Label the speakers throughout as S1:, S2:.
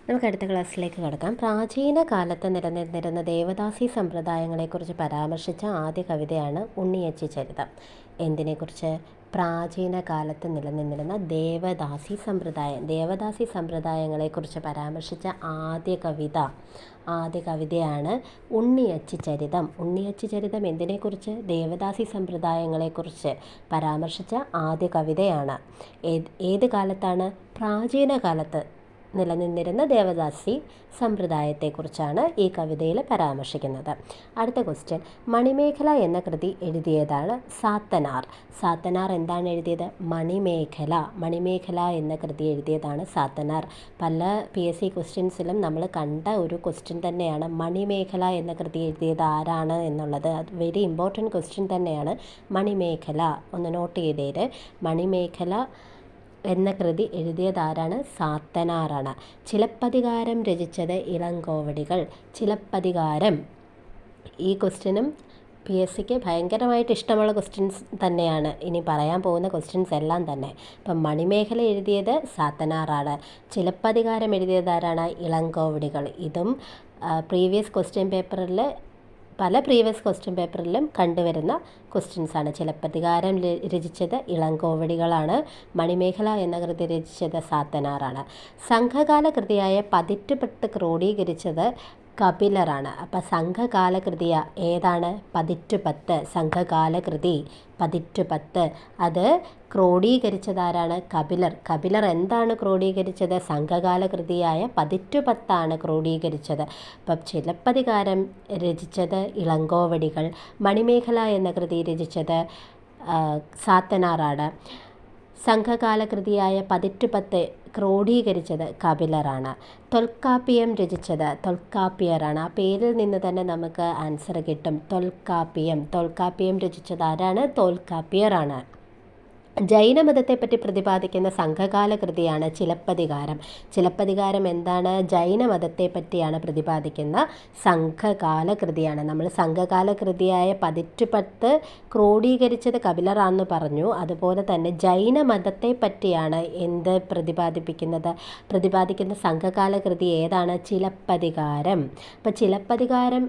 S1: നമുക്ക് അടുത്ത ക്ലാസ്സിലേക്ക് കടക്കാം. പ്രാചീന കാലത്ത് നിലനിന്നിരുന്ന ദേവദാസി സമ്പ്രദായങ്ങളെക്കുറിച്ച് പരാമർശിച്ച ആദ്യ കവിതയാണ് ഉണ്ണിയച്ചി ചരിതം. എന്തിനെക്കുറിച്ച്? പ്രാചീന കാലത്ത് നിലനിന്നിരുന്ന ദേവദാസി സമ്പ്രദായങ്ങളെക്കുറിച്ച് പരാമർശിച്ച ആദ്യ കവിതയാണ് ഉണ്ണിയച്ചി ചരിതം. ഉണ്ണിയച്ചി ചരിതം എന്തിനെക്കുറിച്ച്? ദേവദാസി സമ്പ്രദായങ്ങളെക്കുറിച്ച് പരാമർശിച്ച ആദ്യ കവിതയാണ്. ഏത് കാലത്താണ്? പ്രാചീന കാലത്ത് നിലനിന്നിരുന്ന ദേവദാസി സമ്പ്രദായത്തെക്കുറിച്ചാണ് ഈ കവിതയിൽ പരാമർശിക്കുന്നത്. അടുത്ത ക്വസ്റ്റ്യൻ, മണിമേഖല എന്ന കൃതി എഴുതിയതാണ് സാത്തനാർ. സാത്തനാർ എന്താണ് എഴുതിയത്? മണിമേഖല എന്ന കൃതി എഴുതിയതാണ് സാത്തനാർ. പല PSC ക്വസ്റ്റ്യൻസിലും നമ്മൾ കണ്ട ഒരു ക്വസ്റ്റ്യൻ തന്നെയാണ് മണിമേഖല എന്ന കൃതി എഴുതിയത് ആരാണ് എന്നുള്ളത്. അത് വെരി ഇമ്പോർട്ടൻറ്റ് ക്വസ്റ്റ്യൻ തന്നെയാണ്. മണിമേഖല ഒന്ന് നോട്ട് ചെയ്തേര്. മണിമേഖല എന്ന കൃതി എഴുതിയതാരാണ്? സാത്തനാറാണ്. ചിലപ്പതികാരം രചിച്ചത് ഇളങ്കോവടികൾ. ചിലപ്പതികാരം ഈ ക്വസ്റ്റ്യനും PSCക്ക് ഭയങ്കരമായിട്ട് ഇഷ്ടമുള്ള ക്വസ്റ്റ്യൻസ് തന്നെയാണ് ഇനി പറയാൻ പോകുന്ന ക്വസ്റ്റ്യൻസ് എല്ലാം തന്നെ. ഇപ്പം മണിമേഖല എഴുതിയത് സാത്തനാറാണ്. ചിലപ്പതികാരം എഴുതിയതാരാണ്? ഇളങ്കോവടികൾ. ഇതും പല പ്രീവിയസ് ക്വസ്റ്റ്യൻ പേപ്പറിലും കണ്ടുവരുന്ന ക്വസ്റ്റ്യൻസാണ്. ചിലപ്പതികാരം രചിച്ചത് ഇളങ്കോവടികളാണ്. മണിമേഖല എന്ന കൃതി രചിച്ചത് സാത്തനാറാണ്. സംഘകാല കൃതിയായ പതിറ്റുപത്ത് ക്രോഡീകരിച്ചത് കപിലറാണ്. അപ്പം സംഘകാല കൃതിയ ഏതാണ്? പതിറ്റുപത്ത്. സംഘകാല കൃതി പതിറ്റുപത്ത് അത് ക്രോഡീകരിച്ചതാരാണ്? കപിലർ എന്താണ് ക്രോഡീകരിച്ചത്? സംഘകാല കൃതിയായ പതിറ്റുപത്താണ് ക്രോഡീകരിച്ചത്. അപ്പം ചിലപ്പതികാരം രചിച്ചത് ഇളങ്കോവടികൾ. മണിമേഖല എന്ന കൃതി രചിച്ചത് സാത്തനാറാണ്. സംഘകാല കൃതിയായ പതിറ്റുപത്ത് ക്രോഡീകരിച്ചത് കപിലറാണ്. തൊൽക്കാപ്പിയം രചിച്ചത് തൊൽക്കാപ്പിയറാണ്. ആ പേരിൽ നിന്ന് തന്നെ നമുക്ക് ആൻസർ കിട്ടും. തൊൽക്കാപ്പിയം രചിച്ചത് ആരാണ്? തൊൽക്കാപ്പിയറാണ്. ജൈനമതത്തെപ്പറ്റി പ്രതിപാദിക്കുന്ന സംഘകാല കൃതിയാണ് ചിലപ്പതികാരം. ചിലപ്പതികാരം എന്താണ്? ജൈനമതത്തെ പറ്റിയാണ് പ്രതിപാദിക്കുന്ന സംഘകാല കൃതിയാണ്. നമ്മൾ സംഘകാല കൃതിയായ പതിറ്റുപത്ത് ക്രോഡീകരിച്ചത് കപിലറാണെന്ന് പറഞ്ഞു. അതുപോലെ തന്നെ ജൈനമതത്തെ പറ്റിയാണ് പ്രതിപാദിക്കുന്ന സംഘകാല കൃതി ഏതാണ്? ചിലപ്പതികാരം. അപ്പം ചിലപ്പതികാരം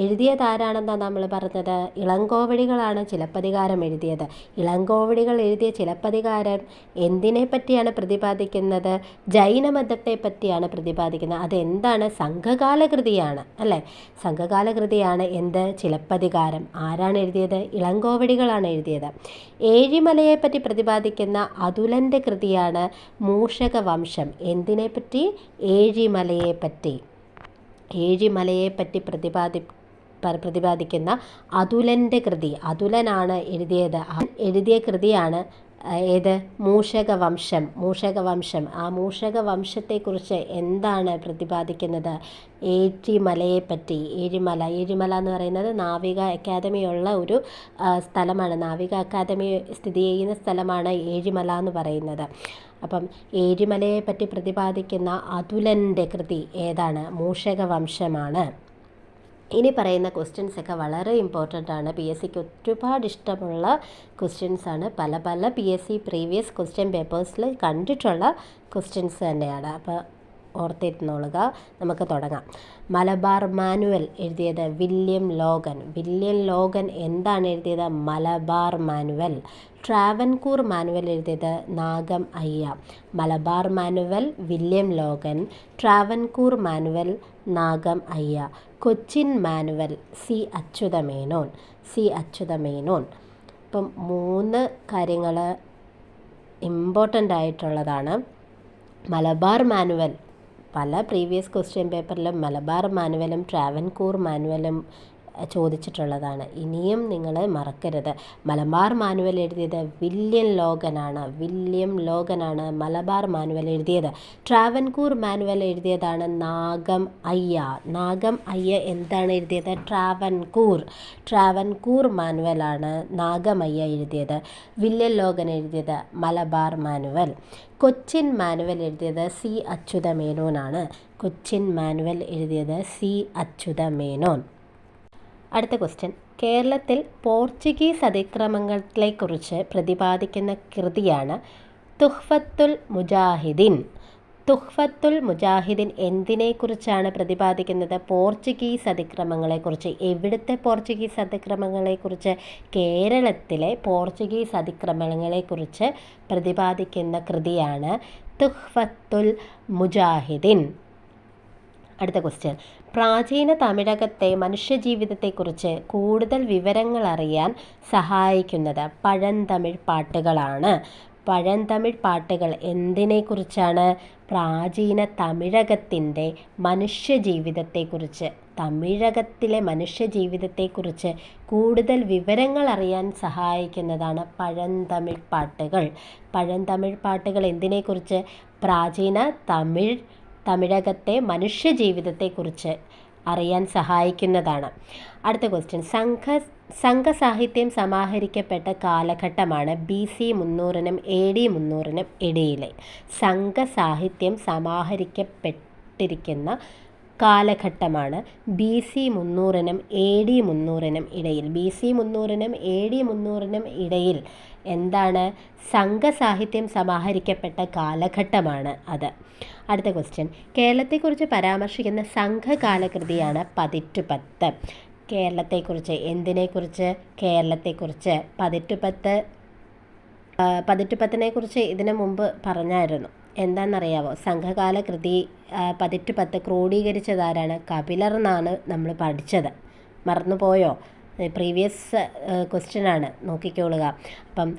S1: എഴുതിയതാരാണെന്നാണ് നമ്മൾ പറഞ്ഞത്? ഇളങ്കോവടികളാണ് ചിലപ്പതികാരം എഴുതിയത്. ഇളങ്കോവടികൾ എഴുതിയ ചിലപ്പതികാരം എന്തിനെ പറ്റിയാണ് പ്രതിപാദിക്കുന്നത്? ജൈനമതത്തെ പറ്റിയാണ് പ്രതിപാദിക്കുന്നത്. അതെന്താണ്? സംഘകാല കൃതിയാണ് അല്ലേ? സംഘകാല കൃതിയാണ് എന്ത്? ചിലപ്പതികാരം. ആരാണ് എഴുതിയത്? ഇളങ്കോവടികളാണ് എഴുതിയത്. ഏഴിമലയെപ്പറ്റി പ്രതിപാദിക്കുന്ന അതുലൻ്റെ കൃതിയാണ് മൂഷകവംശം. എന്തിനെപ്പറ്റി? ഏഴിമലയെപ്പറ്റി പ്രതിപാദിക്കുന്ന അതുലൻ്റെ കൃതി. അതുലനാണ് എഴുതിയ കൃതിയാണ് ഏത്? മൂഷകവംശം. ആ മൂഷകവംശത്തെക്കുറിച്ച് എന്താണ് പ്രതിപാദിക്കുന്നത്? ഏഴിമലയെപ്പറ്റി. ഏഴിമല എന്ന് പറയുന്നത് നാവിക അക്കാദമിയുള്ള ഒരു സ്ഥലമാണ്. നാവിക അക്കാദമി സ്ഥിതി ചെയ്യുന്ന സ്ഥലമാണ് ഏഴിമല എന്ന് പറയുന്നത്. അപ്പം ഏഴിമലയെപ്പറ്റി പ്രതിപാദിക്കുന്ന അതുലൻ്റെ കൃതി ഏതാണ്? മൂഷകവംശമാണ്. ഇനി പറയുന്ന ക്വസ്റ്റ്യൻസൊക്കെ വളരെ ഇമ്പോർട്ടൻ്റ് ആണ്. PSCക്ക് ഒരുപാട് ഇഷ്ടമുള്ള ക്വസ്റ്റ്യൻസാണ്. പല PSC പ്രീവിയസ് ക്വസ്റ്റ്യൻ പേപ്പേഴ്സിൽ കണ്ടിട്ടുള്ള ക്വസ്റ്റ്യൻസ് തന്നെയാണ്. അപ്പോൾ ഓർത്തിരുന്നോളുക. നമുക്ക് തുടങ്ങാം. മലബാർ മാനുവൽ എഴുതിയത് വില്യം ലോഗൻ എന്താണ് എഴുതിയത്? മലബാർ മാനുവൽ. ട്രാവൻകൂർ മാനുവൽ എഴുതിയത് Nagam Aiya. Malabar manual William Logan. Travancore manual Nagam Aiya. Cochin manual C Achutha Menon. ഇപ്പം 3 കാര്യങ്ങൾ ഇമ്പോർട്ടൻ്റ് ആയിട്ടുള്ളതാണ്. മലബാർ മാനുവൽ പല പ്രീവിയസ് ക്വസ്റ്റ്യൻ പേപ്പറിലും മലബാർ മാനുവലും ട്രാവൻകൂർ മാനുവലും ചോദിച്ചിട്ടുള്ളതാണ്. ഇനിയും നിങ്ങൾ മറക്കരുത്. മലബാർ മാനുവൽ എഴുതിയത് വില്യം ലോഗനാണ് മലബാർ മാനുവൽ എഴുതിയത്. ട്രാവൻകൂർ മാനുവൽ എഴുതിയതാണ് നാഗം അയ്യ എന്താണ് എഴുതിയത്? ട്രാവൻകൂർ മാനുവലാണ് നാഗം അയ്യ എഴുതിയത്. വില്യം ലോഗൻ എഴുതിയത് മലബാർ മാനുവൽ. കൊച്ചിൻ മാനുവൽ എഴുതിയത് സി അച്യുതമേനോനാണ്. അടുത്ത ക്വസ്റ്റ്യൻ, കേരളത്തിൽ പോർച്ചുഗീസ് അതിക്രമങ്ങളെക്കുറിച്ച് പ്രതിപാദിക്കുന്ന കൃതിയാണ് തുഹ്ഫത്തുൽ മുജാഹിദീൻ. തുഹ്ഫത്തുൽ മുജാഹിദീൻ എന്തിനെക്കുറിച്ചാണ് പ്രതിപാദിക്കുന്നത്? പോർച്ചുഗീസ് അതിക്രമങ്ങളെക്കുറിച്ച്. എവിടുത്തെ പോർച്ചുഗീസ് അതിക്രമങ്ങളെക്കുറിച്ച്? കേരളത്തിലെ പോർച്ചുഗീസ് അതിക്രമങ്ങളെക്കുറിച്ച് പ്രതിപാദിക്കുന്ന കൃതിയാണ് തുഹ്ഫത്തുൽ മുജാഹിദീൻ. അടുത്ത ക്വസ്റ്റ്യൻ. പ്രാചീന തമിഴകത്തെ മനുഷ്യജീവിതത്തെക്കുറിച്ച് കൂടുതൽ വിവരങ്ങൾ അറിയാൻ സഹായിക്കുന്നത് പഴന്തമിഴ് പാട്ടുകളാണ്. പഴന്തമിഴ് പാട്ടുകൾ എന്തിനെക്കുറിച്ചാണ്? പ്രാചീന തമിഴകത്തിൻ്റെ മനുഷ്യജീവിതത്തെക്കുറിച്ച്, തമിഴകത്തിലെ മനുഷ്യജീവിതത്തെക്കുറിച്ച് കൂടുതൽ വിവരങ്ങൾ അറിയാൻ സഹായിക്കുന്നതാണ് പഴന്തമിഴ് പാട്ടുകൾ. പഴന്തമിഴ് പാട്ടുകൾ എന്തിനെക്കുറിച്ച്? പ്രാചീന തമിഴകത്തെ മനുഷ്യജീവിതത്തെക്കുറിച്ച് അറിയാൻ സഹായിക്കുന്നതാണ്. അടുത്ത ക്വസ്റ്റ്യൻ. സംഘസാഹിത്യം സമാഹരിക്കപ്പെട്ട കാലഘട്ടമാണ് BC 300-നും AD 300-നും ഇടയിലെ. സംഘസാഹിത്യം സമാഹരിക്കപ്പെട്ടിരിക്കുന്ന കാലഘട്ടമാണ് BC 300-നും AD 300-നും ഇടയിൽ. BC 300-നും AD 300-നും ഇടയിൽ എന്താണ്? സംഘസാഹിത്യം സമാഹരിക്കപ്പെട്ട കാലഘട്ടമാണ് അത്. അടുത്ത ക്വസ്റ്റ്യൻ. കേരളത്തെക്കുറിച്ച് പരാമർശിക്കുന്ന സംഘകാലകൃതിയാണ് പതിറ്റുപത്ത്. കേരളത്തെക്കുറിച്ച് എന്തിനെക്കുറിച്ച്? കേരളത്തെക്കുറിച്ച് പതിറ്റുപത്തിനെക്കുറിച്ച് ഇതിനു മുമ്പ് പറഞ്ഞായിരുന്നു. എന്താണെന്നറിയാവോ? സംഘകാല കൃതി പതിറ്റുപത്ത് ക്രോഡീകരിച്ചതാരാണ്? കപിലർ എന്നാണ് നമ്മൾ പഠിച്ചത്. മറന്നുപോയോ? പ്രീവിയസ് ക്വസ്റ്റ്യനാണ്, നോക്കിക്കോളുക. അപ്പം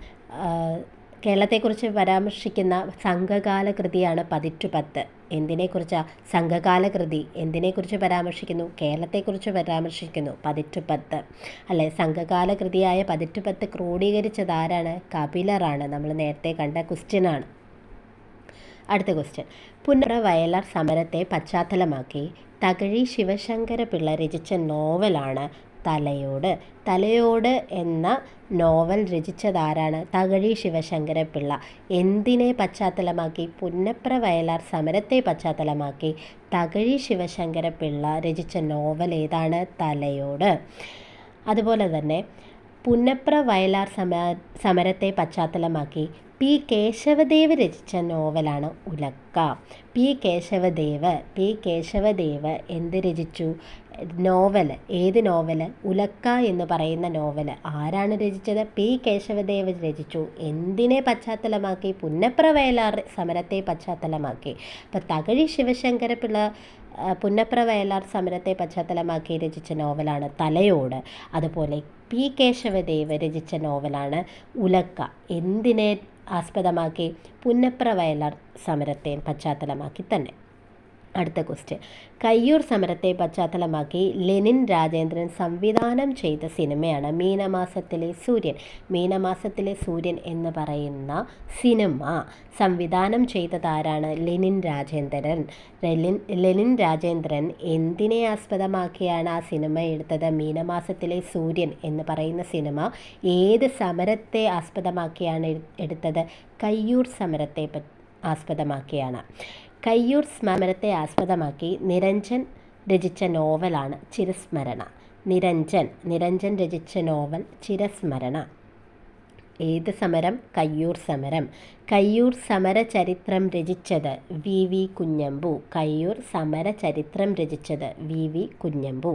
S1: കേരളത്തെക്കുറിച്ച് പരാമർശിക്കുന്ന സംഘകാല കൃതിയാണ് പതിറ്റുപത്ത്. എന്തിനെക്കുറിച്ചാണ്? സംഘകാല കൃതി എന്തിനെക്കുറിച്ച് പരാമർശിക്കുന്നു? കേരളത്തെക്കുറിച്ച് പരാമർശിക്കുന്നു. പതിറ്റുപത്ത് അല്ലേ? സംഘകാല കൃതിയായ പതിറ്റുപത്ത് ക്രോഡീകരിച്ചതാരാണ്? കപിലറാണ്. നമ്മൾ നേരത്തെ കണ്ട ക്വസ്റ്റ്യനാണ്. അടുത്ത ക്വസ്റ്റ്യൻ. പുന്നപ്ര വയലാർ സമരത്തെ പശ്ചാത്തലമാക്കി തകഴി ശിവശങ്കര പിള്ള രചിച്ച നോവലാണ് തലയോട്. തലയോട് എന്ന നോവൽ രചിച്ചതാരാണ്? തകഴി ശിവശങ്കര പിള്ള. എന്തിനെ പശ്ചാത്തലമാക്കി? പുന്നപ്ര വയലാർ സമരത്തെ പശ്ചാത്തലമാക്കി തകഴി ശിവശങ്കര പിള്ള രചിച്ച നോവൽ ഏതാണ്? തലയോട്. അതുപോലെ തന്നെ പുന്നപ്ര വയലാർ സമരത്തെ പശ്ചാത്തലമാക്കി P. കേശവദേവ് രചിച്ച നോവലാണ് ഉലക്ക. P. കേശവദേവ് എന്ത് രചിച്ചു? നോവൽ. ഏത് നോവൽ? ഉലക്ക എന്ന് പറയുന്ന നോവൽ ആരാണ് രചിച്ചത്? P. കേശവദേവ് രചിച്ചു. എന്തിനെ പശ്ചാത്തലമാക്കി? പുന്നപ്ര വയലാർ സമരത്തെ പശ്ചാത്തലമാക്കി. അപ്പോൾ തകഴി ശിവശങ്കര പിള്ള പുന്നപ്ര വയലാർ സമരത്തെ പശ്ചാത്തലമാക്കി രചിച്ച നോവലാണ് തലയോട്. അതുപോലെ P. കേശവദേവ് രചിച്ച നോവലാണ് ഉലക്ക. എന്തിനെ ആസ്പദമാക്കി? പുന്നപ്ര വയലാർ സമരത്തെ പശ്ചാത്തലമാക്കി തന്നെ. അടുത്ത ക്വസ്റ്റ്യൻ. കയ്യൂർ സമരത്തെ പശ്ചാത്തലമാക്കി ലെനിൻ രാജേന്ദ്രൻ സംവിധാനം ചെയ്ത സിനിമയാണ് മീനമാസത്തിലെ സൂര്യൻ. മീനമാസത്തിലെ സൂര്യൻ എന്ന് പറയുന്ന സിനിമ സംവിധാനം ചെയ്തതാരാണ്? ലെനിൻ രാജേന്ദ്രൻ. ലെനിൻ രാജേന്ദ്രൻ എന്തിനെ ആസ്പദമാക്കിയാണ് ആ സിനിമ എടുത്തത്? മീനമാസത്തിലെ സൂര്യൻ എന്ന് പറയുന്ന സിനിമ ഏത് സമരത്തെ ആസ്പദമാക്കിയാണ് എടുത്തത്? കയ്യൂർ സമരത്തെ ആസ്പദമാക്കിയാണ്. കയ്യൂർ സമരത്തെ ആസ്പദമാക്കി നിരഞ്ജൻ രചിച്ച നോവലാണ് ചിരസ്മരണ. നിരഞ്ജൻ രചിച്ച നോവൽ ചിരസ്മരണ. ഏത് സമരം? കയ്യൂർ സമരം. കയ്യൂർ സമരചരിത്രം രചിച്ചത് VV കുഞ്ഞമ്പു. കയ്യൂർ സമരചരിത്രം രചിച്ചത് VV കുഞ്ഞമ്പു.